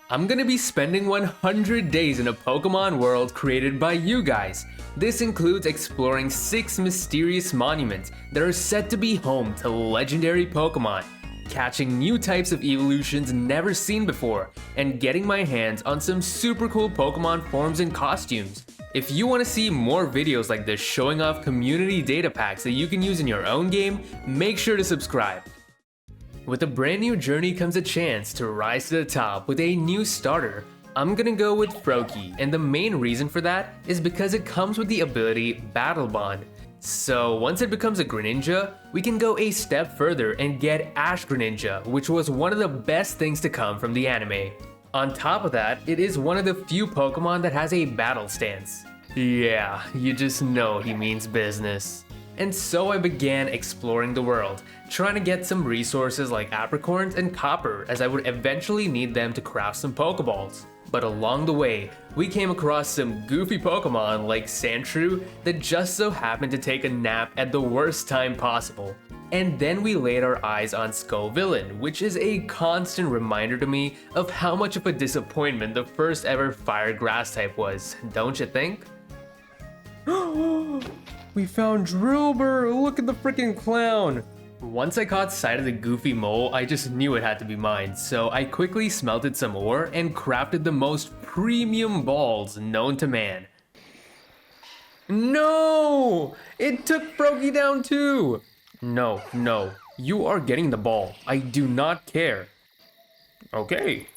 I'm gonna be spending 100 days in a Pokemon world created by you guys. This includes exploring 6 mysterious monuments that are said to be home to legendary Pokemon, catching new types of evolutions never seen before, and getting my hands on some super cool Pokemon forms and costumes. If you want to see more videos like this showing off community data packs that you can use in your own game, make sure to subscribe. With a brand new journey comes a chance to rise to the top with a new starter. I'm gonna go with Froakie, and the main reason for that is because it comes with the ability Battle Bond. So once it becomes a Greninja, we can go a step further and get Ash Greninja, which was one of the best things to come from the anime. On top of that, it is one of the few Pokemon that has a battle stance. Yeah, you just know he means business. And so I began exploring the world, trying to get some resources like apricorns and copper, as I would eventually need them to craft some Pokeballs. But along the way, we came across some goofy Pokemon like Sandshrew that just so happened to take a nap at the worst time possible. And then we laid our eyes on Scovillain, which is a constant reminder to me of how much of a disappointment the first ever fire grass type was, don't you think? We found Drillbur! Look at the freaking clown! Once I caught sight of the goofy mole, I just knew it had to be mine, so I quickly smelted some ore and crafted the most premium balls known to man. No! It took Froakie down too! No, you are getting the ball. I do not care. Okay.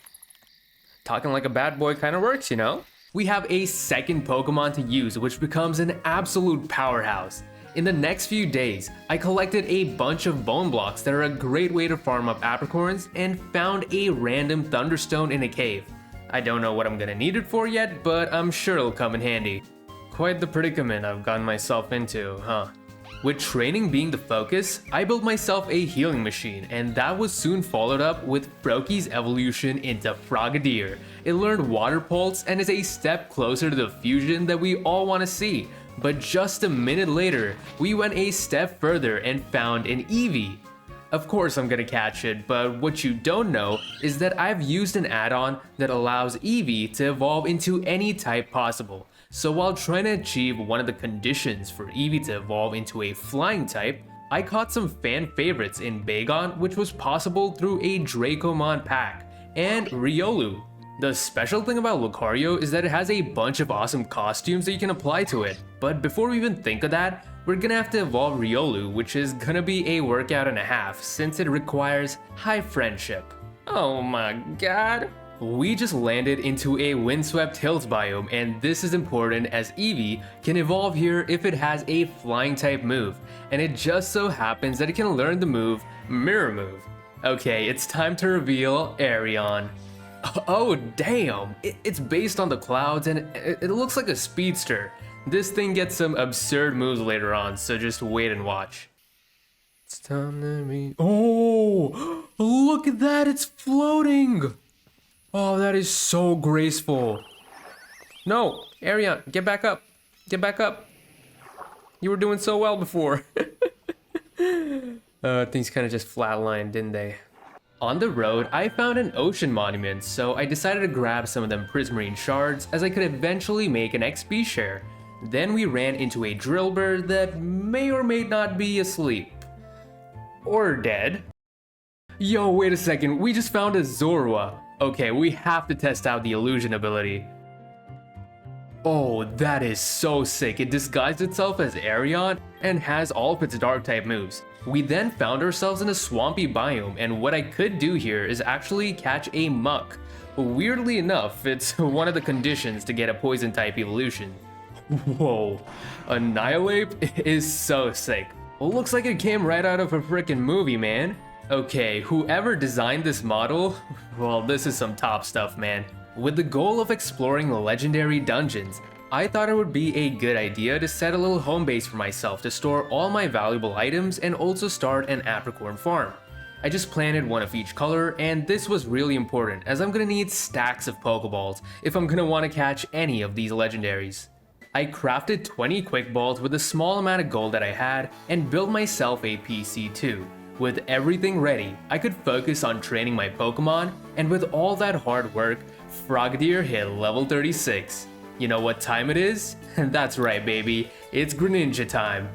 Talking like a bad boy kind of works, you know? We have a second Pokemon to use, which becomes an absolute powerhouse. In the next few days, I collected a bunch of bone blocks that are a great way to farm up apricorns and found a random Thunderstone in a cave. I don't know what I'm gonna need it for yet, but I'm sure it'll come in handy. Quite the predicament I've gotten myself into, huh? With training being the focus, I built myself a healing machine, and that was soon followed up with Froakie's evolution into Frogadier. It learned Water Pulse and is a step closer to the fusion that we all want to see. But just a minute later, we went a step further and found an Eevee. Of course I'm gonna catch it, but what you don't know is that I've used an add-on that allows Eevee to evolve into any type possible. So while trying to achieve one of the conditions for Eevee to evolve into a flying type, I caught some fan favorites in Bagon, which was possible through a Dracomon pack, and Riolu. The special thing about Lucario is that it has a bunch of awesome costumes that you can apply to it. But before we even think of that, we're gonna have to evolve Riolu, which is gonna be a workout and a half since it requires high friendship. Oh my god. We just landed into a windswept hills biome, and this is important as Eevee can evolve here if it has a flying type move, and it just so happens that it can learn the move Mirror Move. Okay, it's time to reveal Arion. Oh damn, it's based on the clouds and it looks like a speedster. This thing gets some absurd moves later on, so just wait and watch. It's time to be... Oh, look at that, it's floating! Oh, that is so graceful. No, Arion, get back up. Get back up. You were doing so well before. Things kind of just flatlined, didn't they? On the road, I found an ocean monument, so I decided to grab some of them prismarine shards as I could eventually make an XP share. Then we ran into a Drillbur that may or may not be asleep. Or dead. Yo, wait a second, we just found a Zorua. Okay, we have to test out the illusion ability. Oh, that is so sick. It disguised itself as Arion and has all of its dark type moves. We then found ourselves in a swampy biome, and what I could do here is actually catch a Muck. Weirdly enough, it's one of the conditions to get a poison type evolution. Whoa, Annihilate is so sick. Looks like it came right out of a freaking movie, man. Okay, whoever designed this model, well, this is some top stuff, man. With the goal of exploring the legendary dungeons, I thought it would be a good idea to set a little home base for myself to store all my valuable items and also start an apricorn farm. I just planted one of each color, and this was really important as I'm gonna need stacks of Pokeballs if I'm gonna want to catch any of these legendaries. I crafted 20 quick balls with the small amount of gold that I had and built myself a PC too. With everything ready, I could focus on training my Pokemon, and with all that hard work, Frogadier hit level 36. You know what time it is? That's right, baby, it's Greninja time.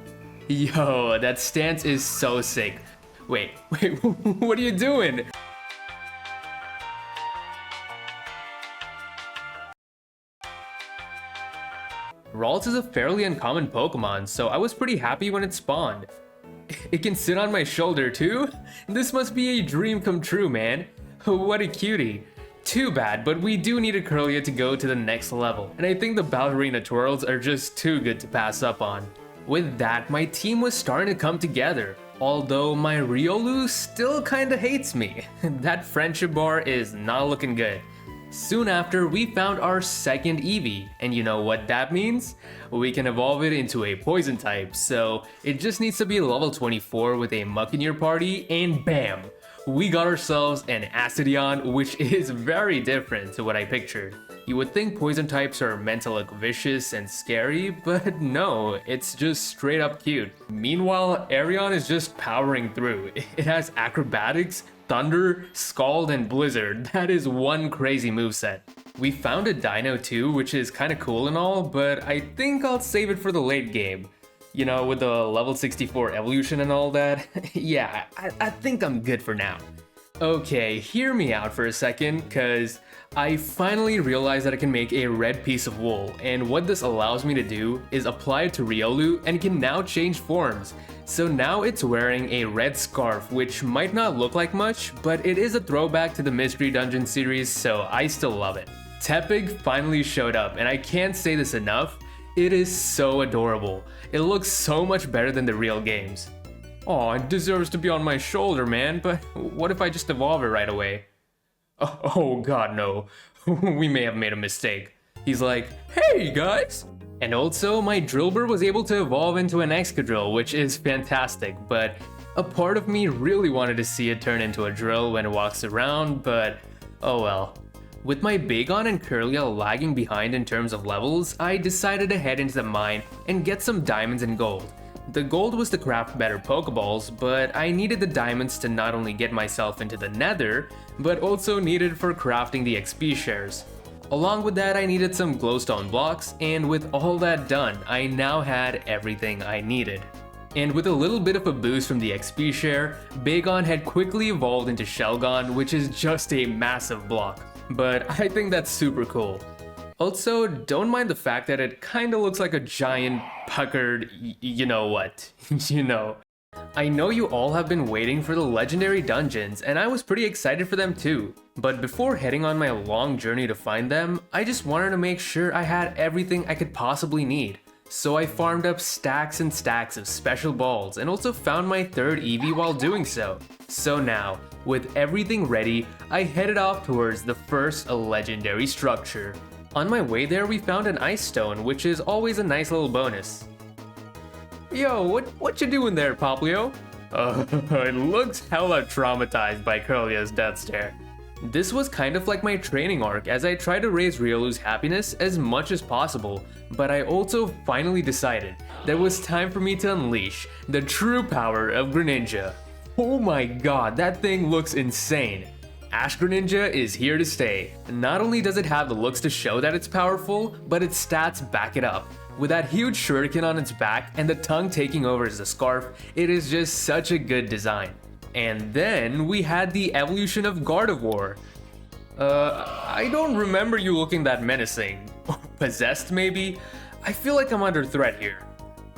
Yo, that stance is so sick. Wait, what are you doing? Ralts is a fairly uncommon Pokemon, so I was pretty happy when it spawned. It can sit on my shoulder too? This must be a dream come true, man. What a cutie. Too bad, but we do need a Curlia to go to the next level, and I think the ballerina twirls are just too good to pass up on. With that, my team was starting to come together, although my Riolu still kinda hates me. That friendship bar is not looking good. Soon after, we found our second Eevee, and you know what that means? We can evolve it into a poison type, so it just needs to be level 24 with a Muck in your party, and bam! We got ourselves an Acidion, which is very different to what I pictured. You would think poison types are meant to look vicious and scary, but no, it's just straight up cute. Meanwhile, Arion is just powering through. It has acrobatics, thunder, scald, and blizzard. That is one crazy moveset. We found a Dino too, which is kinda cool and all, but I think I'll save it for the late game. You know, with the level 64 evolution and all that. Yeah, I think I'm good for now. Okay, hear me out for a second, cause I finally realized that I can make a red piece of wool, and what this allows me to do is apply it to Riolu and can now change forms. So now it's wearing a red scarf, which might not look like much, but it is a throwback to the Mystery Dungeon series, so I still love it. Tepig finally showed up, and I can't say this enough, it is so adorable. It looks so much better than the real games. Aw, it deserves to be on my shoulder, man, but what if I just evolve it right away? Oh god, no. We may have made a mistake. He's like, hey guys! And also, my Drillbur was able to evolve into an Excadrill, which is fantastic, but a part of me really wanted to see it turn into a drill when it walks around, but oh well. With my Bagon and Curlia lagging behind in terms of levels, I decided to head into the mine and get some diamonds and gold. The gold was to craft better Pokeballs, but I needed the diamonds to not only get myself into the nether, but also needed for crafting the XP shares. Along with that, I needed some glowstone blocks, and with all that done, I now had everything I needed. And with a little bit of a boost from the XP share, Bagon had quickly evolved into Shelgon, which is just a massive block. But I think that's super cool. Also, don't mind the fact that it kinda looks like a giant, puckered, you know what, you know. I know you all have been waiting for the legendary dungeons, and I was pretty excited for them too. But before heading on my long journey to find them, I just wanted to make sure I had everything I could possibly need. So I farmed up stacks and stacks of special balls and also found my third Eevee while doing so. So now, with everything ready, I headed off towards the first legendary structure. On my way there, we found an ice stone, which is always a nice little bonus. Yo, what you doing there, Poplio? It looks hella traumatized by Curlia's death stare. This was kind of like my training arc as I tried to raise Riolu's happiness as much as possible, but I also finally decided that it was time for me to unleash the true power of Greninja. Oh my god, that thing looks insane. Ash Greninja is here to stay. Not only does it have the looks to show that it's powerful, but its stats back it up. With that huge shuriken on its back and the tongue taking over as a scarf, it is just such a good design. And then we had the evolution of Gardevoir. I don't remember you looking that menacing. Possessed maybe? I feel like I'm under threat here.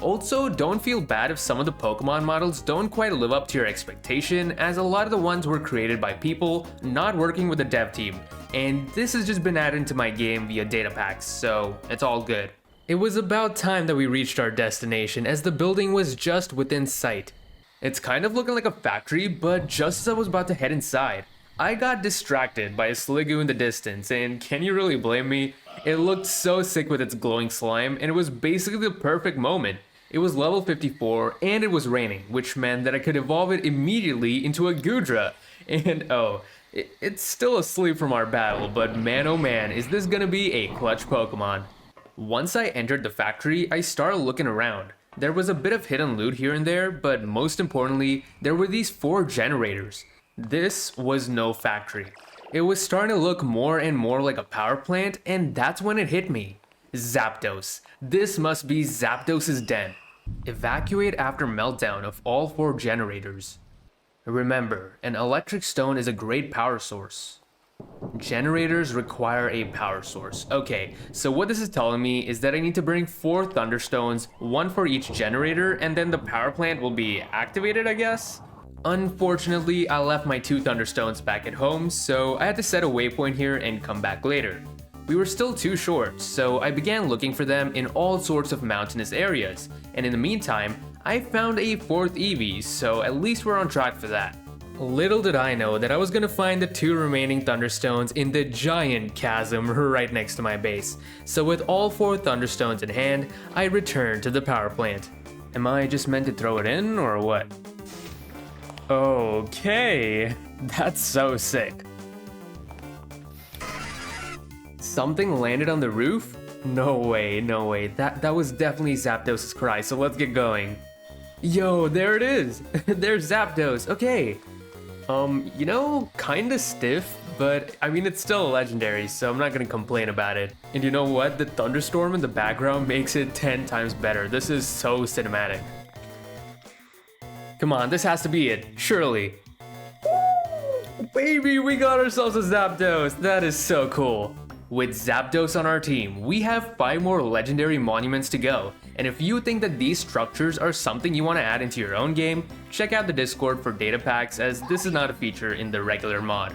Also, don't feel bad if some of the Pokemon models don't quite live up to your expectation, as a lot of the ones were created by people not working with the dev team, and this has just been added to my game via data packs, so it's all good. It was about time that we reached our destination as the building was just within sight. It's kind of looking like a factory, but just as I was about to head inside, I got distracted by a Sliggoo in the distance, and can you really blame me? It looked so sick with its glowing slime, and it was basically the perfect moment. It was level 54, and it was raining, which meant that I could evolve it immediately into a Goodra. And oh, it's still asleep from our battle, but man oh man, is this gonna be a clutch Pokemon. Once I entered the factory, I started looking around. There was a bit of hidden loot here and there, but most importantly, there were these 4 generators. This was no factory. It was starting to look more and more like a power plant, and that's when it hit me. Zapdos. This must be Zapdos' den. Evacuate after meltdown of all 4 generators. Remember, an electric stone is a great power source. Generators require a power source. Okay, so what this is telling me is that I need to bring 4 thunderstones, 1 for each generator, and then the power plant will be activated, I guess? Unfortunately, I left my 2 thunderstones back at home, so I had to set a waypoint here and come back later. We were still too short, so I began looking for them in all sorts of mountainous areas, and in the meantime, I found a 4th Eevee, so at least we're on track for that. Little did I know that I was gonna find the 2 remaining Thunderstones in the giant chasm right next to my base, so with all 4 Thunderstones in hand, I returned to the power plant. Am I just meant to throw it in, or what? Okay, that's so sick. Something landed on the roof? No way, no way. That was definitely Zapdos' cry, so let's get going. Yo, there it is! There's Zapdos, okay. You know, kinda stiff, but I mean, it's still a legendary, so I'm not gonna complain about it. And you know what? The thunderstorm in the background makes it 10 times better. This is so cinematic. Come on, this has to be it, surely. Woo! Baby, we got ourselves a Zapdos! That is so cool. With Zapdos on our team, we have 5 more legendary monuments to go, and if you think that these structures are something you want to add into your own game, check out the Discord for data packs, as this is not a feature in the regular mod.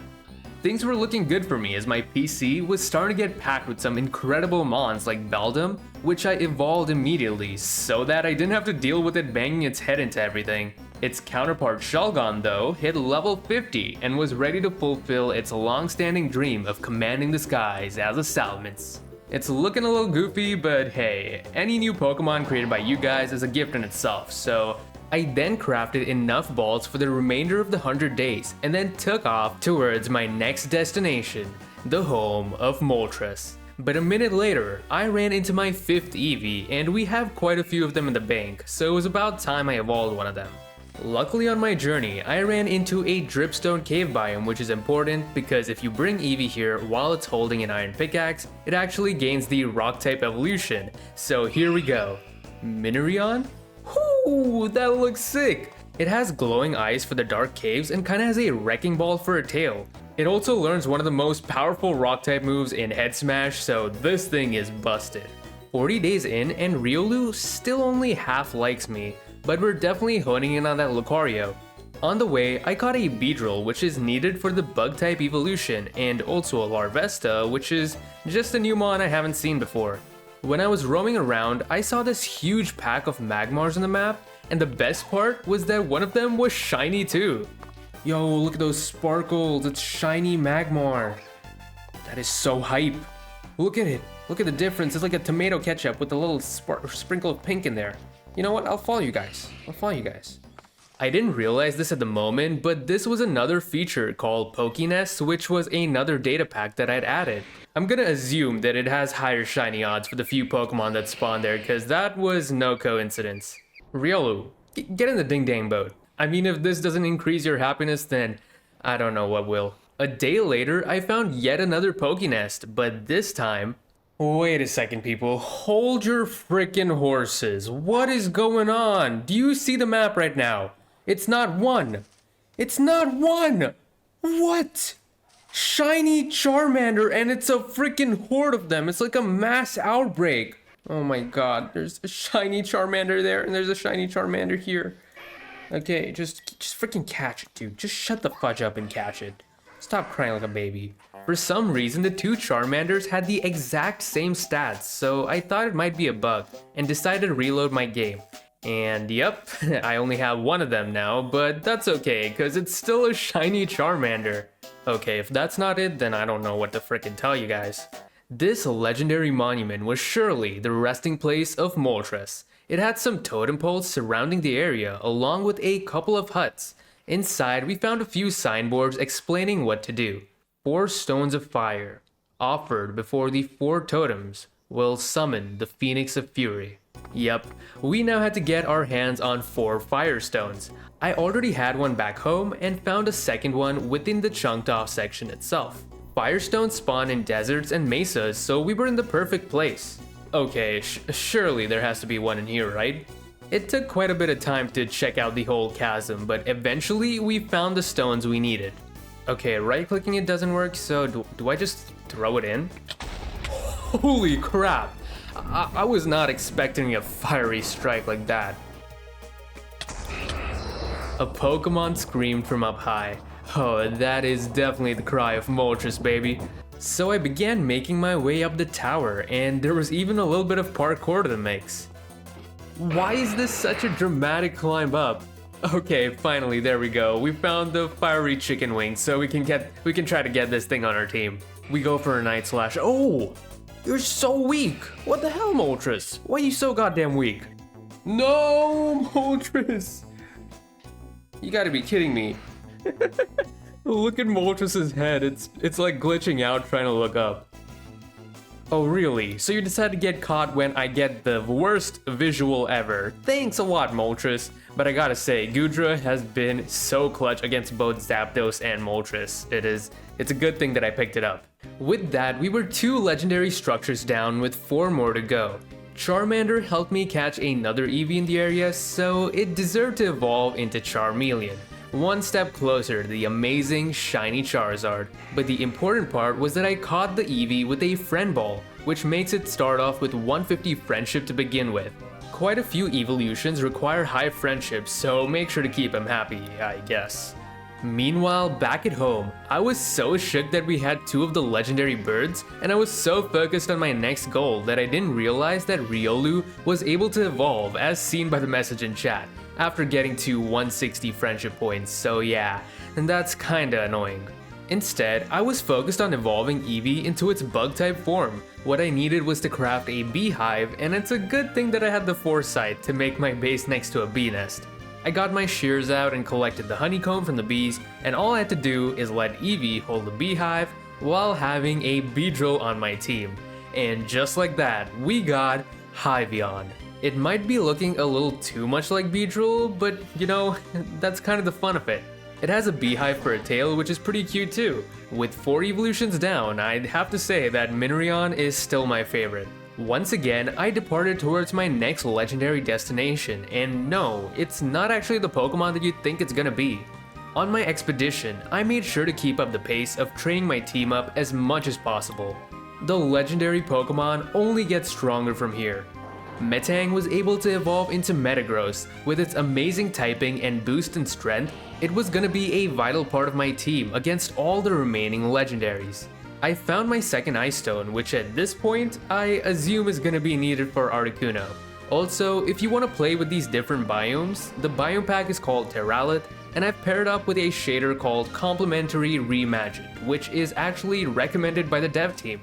Things were looking good for me as my PC was starting to get packed with some incredible mons like Beldum, which I evolved immediately so that I didn't have to deal with it banging its head into everything. Its counterpart Shelgon, though, hit level 50 and was ready to fulfill its long-standing dream of commanding the skies as a Salamence. It's looking a little goofy, but hey, any new Pokemon created by you guys is a gift in itself, so I then crafted enough balls for the remainder of the 100 days and then took off towards my next destination, the home of Moltres. But a minute later, I ran into my 5th Eevee, and we have quite a few of them in the bank, so it was about time I evolved one of them. Luckily on my journey, I ran into a dripstone cave biome, which is important because if you bring Eevee here while it's holding an iron pickaxe, it actually gains the rock type evolution. So here we go. Minerion? Whoo, that looks sick! It has glowing eyes for the dark caves and kinda has a wrecking ball for a tail. It also learns one of the most powerful rock type moves in Head Smash, so this thing is busted. 40 days in and Riolu still only half likes me, but we're definitely honing in on that Lucario. On the way, I caught a Beedrill, which is needed for the bug type evolution, and also a Larvesta, which is just a new mon I haven't seen before. When I was roaming around, I saw this huge pack of Magmars on the map, and the best part was that one of them was shiny too. Yo, look at those sparkles, it's shiny Magmar. That is so hype. Look at it, look at the difference, it's like a tomato ketchup with a little sprinkle of pink in there. You know what, I'll follow you guys, I didn't realize this at the moment, but this was another feature called Pokénest, which was another data pack that I'd added. I'm gonna assume that it has higher shiny odds for the few Pokemon that spawn there, cause that was no coincidence. Riolu, get in the ding dang boat. I mean, if this doesn't increase your happiness, then I don't know what will. A day later, I found yet another Pokénest, but this time... Wait a second, people. Hold your frickin' horses. What is going on? Do you see the map right now? It's not one. It's not one! What? Shiny Charmander, and it's a frickin' horde of them. It's like a mass outbreak. Oh my god, there's a shiny Charmander there, and there's a shiny Charmander here. Okay, just freaking catch it, dude. Just shut the fudge up and catch it. Stop crying like a baby. For some reason, the 2 Charmanders had the exact same stats, so I thought it might be a bug, and decided to reload my game. And yep, I only have one of them now, but that's okay, cause it's still a shiny Charmander. Okay, if that's not it, then I don't know what to frickin' tell you guys. This legendary monument was surely the resting place of Moltres. It had some totem poles surrounding the area, along with a couple of huts. Inside, we found a few signboards explaining what to do. 4 stones of fire, offered before the 4 totems, will summon the Phoenix of Fury. Yep, we now had to get our hands on 4 Firestones. I already had one back home and found a second one within the chunked off section itself. Firestones spawn in deserts and mesas, so we were in the perfect place. Okay, surely there has to be one in here, right? It took quite a bit of time to check out the whole chasm, but eventually we found the stones we needed. Okay, right-clicking it doesn't work, so do I just throw it in? Holy crap! I was not expecting a fiery strike like that. A Pokemon screamed from up high. Oh, that is definitely the cry of Moltres, baby. So I began making my way up the tower, and there was even a little bit of parkour to the mix. Why is this such a dramatic climb up? Okay, finally, there we go. We found the fiery chicken wing, so we can try to get this thing on our team. We go for a Night Slash. Oh, you're so weak. What the hell, Moltres? Why are you so goddamn weak? No, Moltres. You gotta be kidding me. Look at Moltres' head. It's like glitching out trying to look up. Oh really? So you decided to get caught when I get the worst visual ever. Thanks a lot, Moltres. But I gotta say, Goodra has been so clutch against both Zapdos and Moltres. It's a good thing that I picked it up. With that, we were 2 legendary structures down with 4 more to go. Charmander helped me catch another Eevee in the area, so it deserved to evolve into Charmeleon. One step closer to the amazing shiny Charizard. But the important part was that I caught the Eevee with a Friend Ball, which makes it start off with 150 friendship to begin with. Quite a few evolutions require high friendship, so make sure to keep him happy, I guess. Meanwhile, back at home, I was so shook that we had 2 of the legendary birds, and I was so focused on my next goal that I didn't realize that Riolu was able to evolve as seen by the message in chat, after getting to 160 friendship points, so yeah, and that's kinda annoying. Instead, I was focused on evolving Eevee into its bug-type form. What I needed was to craft a beehive, and it's a good thing that I had the foresight to make my base next to a bee nest. I got my shears out and collected the honeycomb from the bees, and all I had to do is let Eevee hold the beehive while having a Beedrill on my team. And just like that, we got Hyveon. It might be looking a little too much like Beedrill, but you know, that's kind of the fun of it. It has a beehive for a tail, which is pretty cute too. With 4 evolutions down, I'd have to say that Minorion is still my favorite. Once again, I departed towards my next legendary destination, and no, it's not actually the Pokemon that you'd think it's gonna be. On my expedition, I made sure to keep up the pace of training my team up as much as possible. The legendary Pokemon only gets stronger from here. Metang was able to evolve into Metagross. With its amazing typing and boost in strength, it was gonna be a vital part of my team against all the remaining legendaries. I found my second Ice Stone, which at this point, I assume is gonna be needed for Articuno. Also, if you want to play with these different biomes, the biome pack is called Terralith, and I've paired up with a shader called Complementary Reimagined, which is actually recommended by the dev team.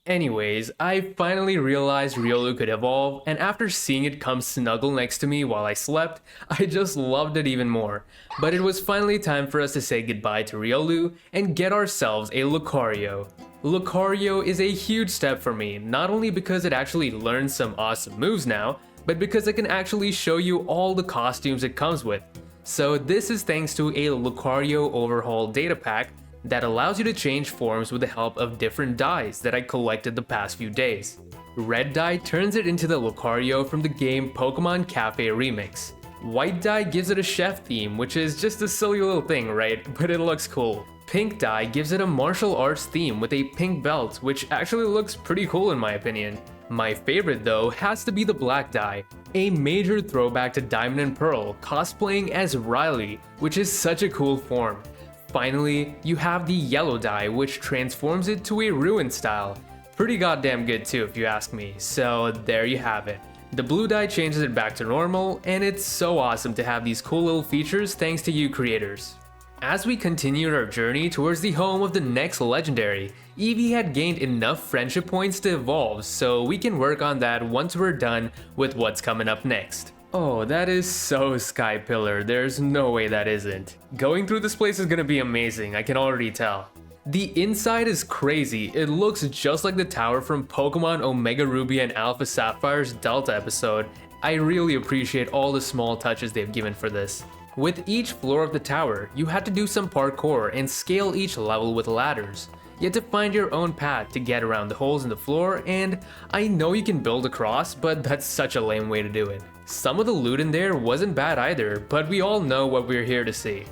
Anyways, I finally realized Riolu could evolve, and after seeing it come snuggle next to me while I slept, I just loved it even more. But it was finally time for us to say goodbye to Riolu and get ourselves a Lucario. Lucario is a huge step for me, not only because it actually learns some awesome moves now, but because it can actually show you all the costumes it comes with. So this is thanks to a Lucario Overhaul data pack that allows you to change forms with the help of different dyes that I collected the past few days. Red dye turns it into the Lucario from the game Pokemon Cafe Remix. White dye gives it a chef theme, which is just a silly little thing, right? But it looks cool. Pink dye gives it a martial arts theme with a pink belt, which actually looks pretty cool in my opinion. My favorite though has to be the black dye, a major throwback to Diamond and Pearl, cosplaying as Riley, which is such a cool form. Finally, you have the yellow dye, which transforms it to a ruin style. Pretty goddamn good too if you ask me, so there you have it. The blue dye changes it back to normal, and it's so awesome to have these cool little features thanks to you creators. As we continued our journey towards the home of the next legendary, Eevee had gained enough friendship points to evolve, so we can work on that once we're done with what's coming up next. Oh, that is so Sky Pillar, there's no way that isn't. Going through this place is gonna be amazing, I can already tell. The inside is crazy, it looks just like the tower from Pokemon Omega Ruby and Alpha Sapphire's Delta episode, I really appreciate all the small touches they've given for this. With each floor of the tower, you had to do some parkour and scale each level with ladders. You had to find your own path to get around the holes in the floor, and I know you can build across, but that's such a lame way to do it. Some of the loot in there wasn't bad either, but we all know what we're here to see.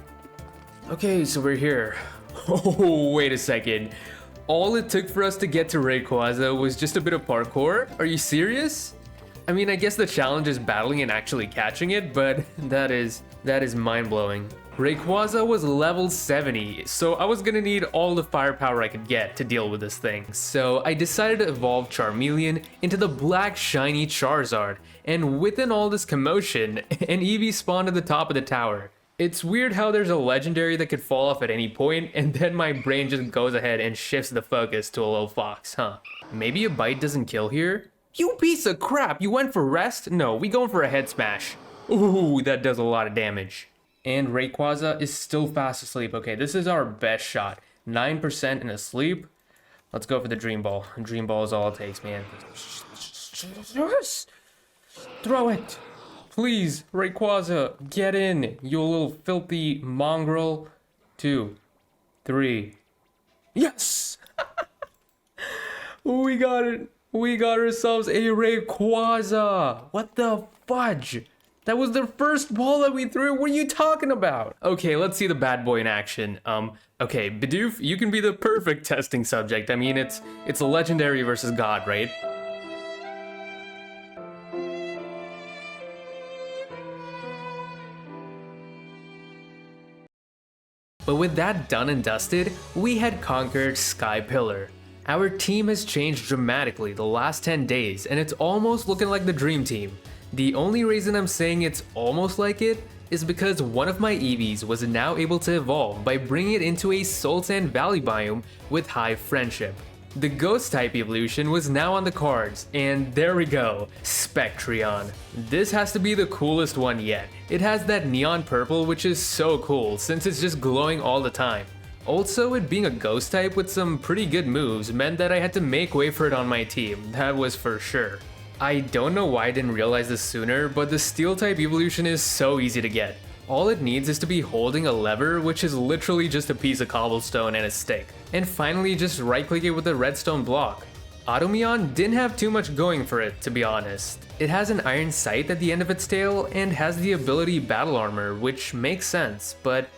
Okay, so we're here. Oh, wait a second. All it took for us to get to Rayquaza was just a bit of parkour? Are you serious? I mean, I guess the challenge is battling and actually catching it, but that is mind-blowing. Rayquaza was level 70, so I was gonna need all the firepower I could get to deal with this thing. So I decided to evolve Charmeleon into the black shiny Charizard, and within all this commotion, an Eevee spawned at the top of the tower. It's weird how there's a legendary that could fall off at any point, and then my brain just goes ahead and shifts the focus to a little fox, huh? Maybe a bite doesn't kill here? You piece of crap, you went for rest? No, we going for a head smash. Ooh, that does a lot of damage. And Rayquaza is still fast asleep. Okay, this is our best shot. 9% in a sleep. Let's go for the Dream Ball. Dream Ball is all it takes, man. Yes! Throw it! Please, Rayquaza, get in, you little filthy mongrel. 2, 3. Yes! We got it. We got ourselves a Rayquaza. What the fudge? That was the first ball that we threw. What are you talking about? Okay, let's see the bad boy in action. Okay, Bidoof, you can be the perfect testing subject. I mean, it's a legendary versus God, right? But with that done and dusted, we had conquered Sky Pillar. Our team has changed dramatically the last 10 days, and it's almost looking like the dream team. The only reason I'm saying it's almost like it is because one of my Eevees was now able to evolve by bringing it into a Sultan Valley biome with high friendship. The ghost type evolution was now on the cards, and there we go, Spectreon. This has to be the coolest one yet. It has that neon purple, which is so cool since it's just glowing all the time. Also, it being a ghost type with some pretty good moves meant that I had to make way for it on my team, that was for sure. I don't know why I didn't realize this sooner, but the steel type evolution is so easy to get. All it needs is to be holding a lever, which is literally just a piece of cobblestone and a stick. And finally just right click it with a redstone block. Automeon didn't have too much going for it, to be honest. It has an iron sight at the end of its tail and has the ability Battle Armor, which makes sense, but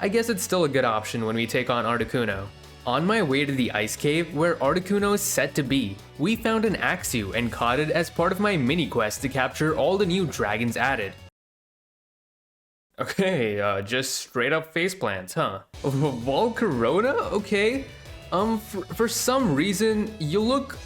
I guess it's still a good option when we take on Articuno. On my way to the ice cave where Articuno is set to be, we found an Axew and caught it as part of my mini quest to capture all the new dragons added. Okay, just straight up faceplants, huh? Volcarona? Okay. For some reason, you look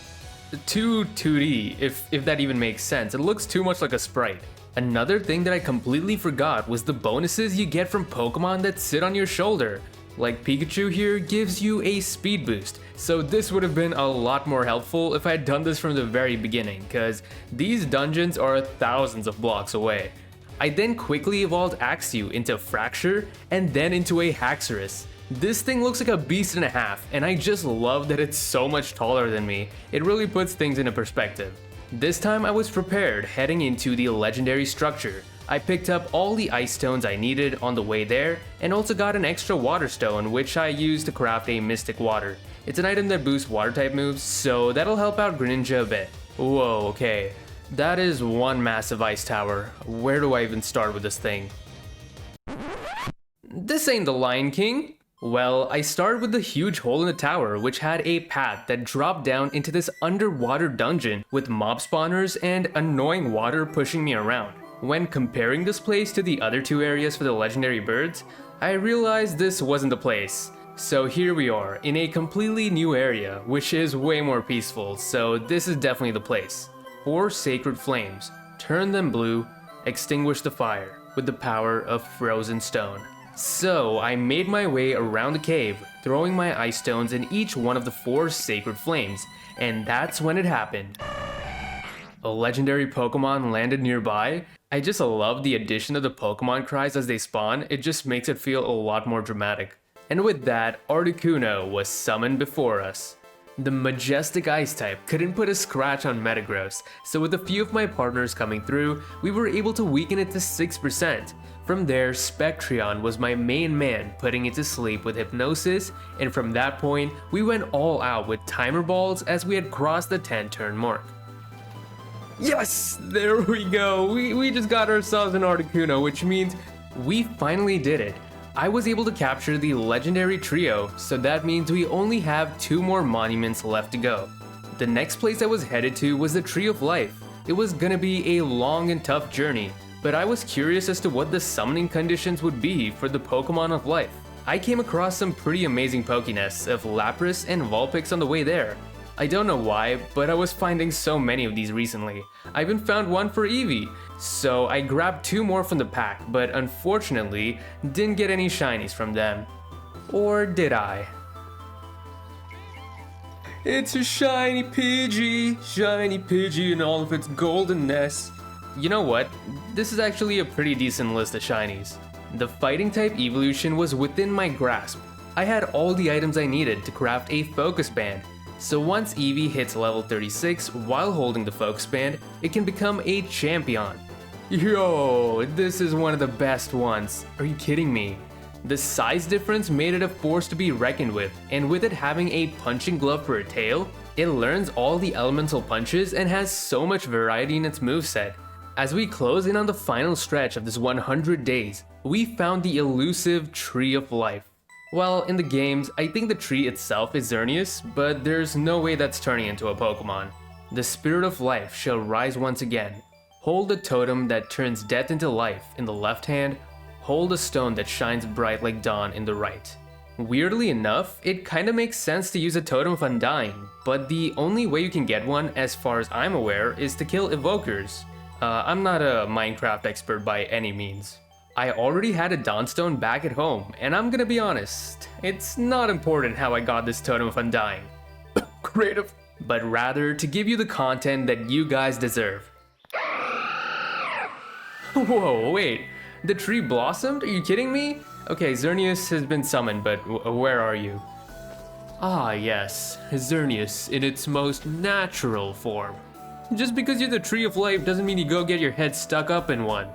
too 2D, if that even makes sense. It looks too much like a sprite. Another thing that I completely forgot was the bonuses you get from Pokemon that sit on your shoulder. Like Pikachu here gives you a speed boost, so this would have been a lot more helpful if I had done this from the very beginning, cause these dungeons are thousands of blocks away. I then quickly evolved Axew into Fracture and then into a Haxorus. This thing looks like a beast and a half, and I just love that it's so much taller than me. It really puts things into perspective. This time I was prepared heading into the legendary structure. I picked up all the ice stones I needed on the way there, and also got an extra water stone which I used to craft a Mystic Water. It's an item that boosts water type moves, so that'll help out Greninja a bit. Whoa, okay. That is one massive ice tower. Where do I even start with this thing? This ain't the Lion King. Well, I started with the huge hole in the tower which had a path that dropped down into this underwater dungeon with mob spawners and annoying water pushing me around. When comparing this place to the other two areas for the legendary birds, I realized this wasn't the place. So here we are, in a completely new area, which is way more peaceful, so this is definitely the place. 4 sacred flames, turn them blue, extinguish the fire, with the power of frozen stone. So I made my way around the cave, throwing my ice stones in each one of the 4 sacred flames, and that's when it happened. A legendary Pokemon landed nearby. I just love the addition of the Pokemon cries as they spawn, it just makes it feel a lot more dramatic. And with that, Articuno was summoned before us. The majestic ice type couldn't put a scratch on Metagross, so with a few of my partners coming through, we were able to weaken it to 6%. From there, Spectreon was my main man, putting it to sleep with Hypnosis, and from that point, we went all out with Timer Balls as we had crossed the 10-turn mark. Yes! There we go! We just got ourselves an Articuno, which means we finally did it. I was able to capture the legendary trio, so that means we only have 2 more monuments left to go. The next place I was headed to was the Tree of Life. It was gonna be a long and tough journey, but I was curious as to what the summoning conditions would be for the Pokemon of Life. I came across some pretty amazing Pokénests of Lapras and Vulpix on the way there. I don't know why, but I was finding so many of these recently. I even found one for Eevee, so I grabbed 2 more from the pack, but unfortunately, didn't get any shinies from them. Or did I? It's a shiny Pidgey in all of its goldenness. You know what? This is actually a pretty decent list of shinies. The fighting type evolution was within my grasp. I had all the items I needed to craft a focus band. So once Eevee hits level 36 while holding the focus band, it can become a champion. Yo, this is one of the best ones. Are you kidding me? The size difference made it a force to be reckoned with, and with it having a punching glove for a tail, it learns all the elemental punches and has so much variety in its moveset. As we close in on the final stretch of this 100 days, we found the elusive Tree of Life. Well, in the games, I think the tree itself is Xerneas, but there's no way that's turning into a Pokemon. The Spirit of Life shall rise once again. Hold a totem that turns death into life in the left hand, hold a stone that shines bright like dawn in the right. Weirdly enough, it kinda makes sense to use a Totem of Undying, but the only way you can get one, as far as I'm aware, is to kill evokers. I'm not a Minecraft expert by any means. I already had a Dawnstone back at home, and I'm gonna be honest, it's not important how I got this Totem of Undying. Creative. But rather to give you the content that you guys deserve. Whoa, wait, the tree blossomed? Are you kidding me? Okay, Xerneas has been summoned, but where are you? Ah yes, Xerneas in its most natural form. Just because you're the Tree of Life doesn't mean you go get your head stuck up in one.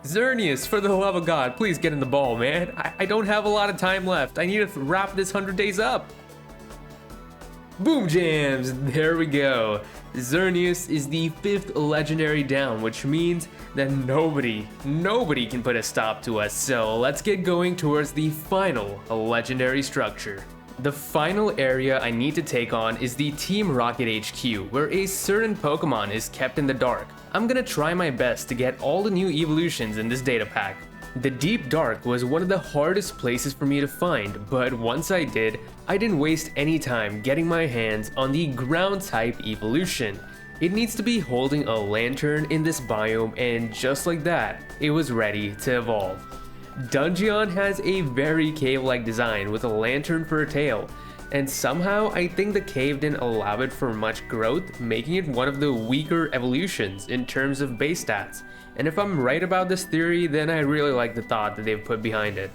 Xerneas, for the love of God, please get in the ball, man. I don't have a lot of time left. I need to wrap this 100 days up. Boom jams, there we go. Xerneas is the 5th legendary down, which means that nobody can put a stop to us. So let's get going towards the final legendary structure. The final area I need to take on is the Team Rocket HQ, where a certain Pokemon is kept in the dark. I'm gonna try my best to get all the new evolutions in this data pack. The Deep Dark was one of the hardest places for me to find, but once I did, I didn't waste any time getting my hands on the Ground type evolution. It needs to be holding a lantern in this biome, and just like that, it was ready to evolve. Dungeon has a very cave-like design with a lantern for a tail, and somehow I think the cave didn't allow it for much growth, making it one of the weaker evolutions in terms of base stats. And if I'm right about this theory, then I really like the thought that they've put behind it.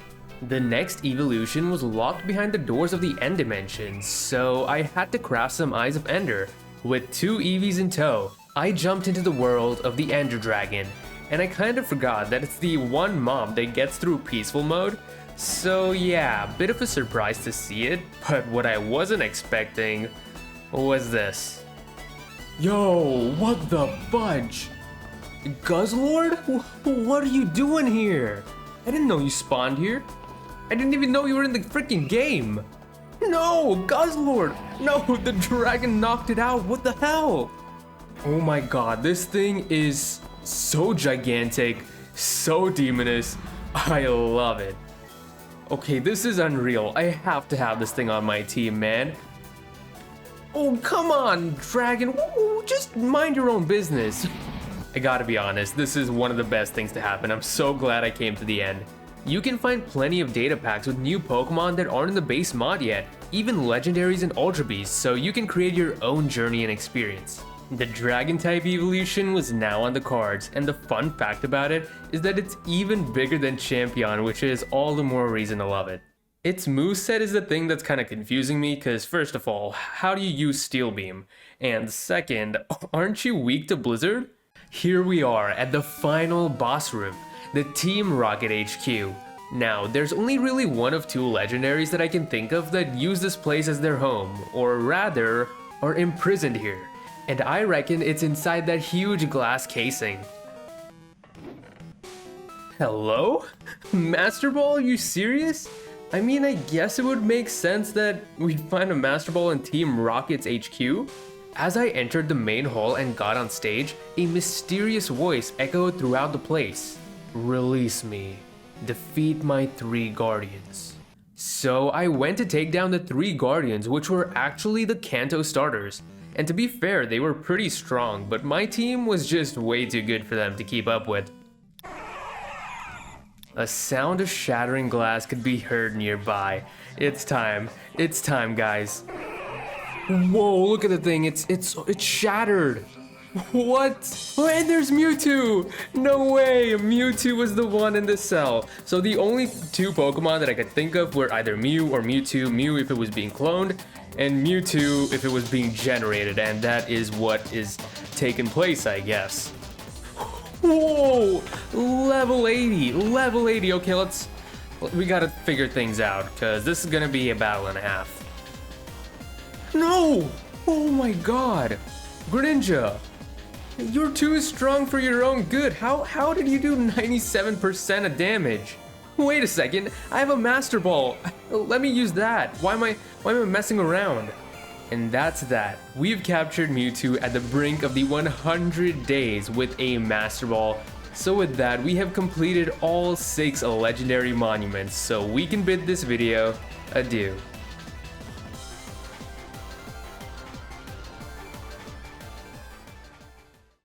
The next evolution was locked behind the doors of the End Dimension, so I had to craft some Eyes of Ender. With 2 Eevees in tow, I jumped into the world of the Ender Dragon, and I kind of forgot that it's the one mob that gets through peaceful mode. So yeah, bit of a surprise to see it, but what I wasn't expecting was this. Yo, what the fudge? Guzzlord? What are you doing here? I didn't know you spawned here. I didn't even know you were in the freaking game. No, Guzzlord! No, the dragon knocked it out, what the hell? Oh my god, this thing is so gigantic, so demonous. I love it. Okay, this is unreal. I have to have this thing on my team, man. Oh, come on, dragon. Just mind your own business. I gotta be honest, this is one of the best things to happen. I'm so glad I came to the end. You can find plenty of data packs with new Pokemon that aren't in the base mod yet, even legendaries and Ultra Beasts, so you can create your own journey and experience. The Dragon type evolution was now on the cards, and the fun fact about it is that it's even bigger than Champion, which is all the more reason to love it. Its moveset is the thing that's kind of confusing me, because first of all, how do you use Steel Beam? And second, aren't you weak to Blizzard? Here we are at the final boss room, the Team Rocket HQ. Now, there's only really one of two legendaries that I can think of that use this place as their home, or rather, are imprisoned here. And I reckon it's inside that huge glass casing. Hello? Master Ball, are you serious? I mean, I guess it would make sense that we'd find a Master Ball in Team Rocket's HQ. As I entered the main hall and got on stage, a mysterious voice echoed throughout the place. Release me. Defeat my 3 guardians. So I went to take down the 3 guardians, which were actually the Kanto starters. And to be fair, they were pretty strong, but my team was just way too good for them to keep up with. A sound of shattering glass could be heard nearby. It's time, guys. Whoa, look at the thing, it's shattered. What? Oh, and there's Mewtwo! No way, Mewtwo was the one in the cell. So the only 2 Pokemon that I could think of were either Mew or Mewtwo. Mew if it was being cloned, and Mewtwo if it was being generated, and that is what is taking place, I guess. Whoa! Level 80, okay, we gotta figure things out, because this is gonna be a battle and a half. No! Oh my god! Greninja! You're too strong for your own good. How did you do 97% of damage? Wait a second, I have a Master Ball. Let me use that. Why am I messing around? And that's that. We've captured Mewtwo at the brink of the 100 days with a Master Ball. So with that, we have completed all 6 legendary monuments, so we can bid this video adieu.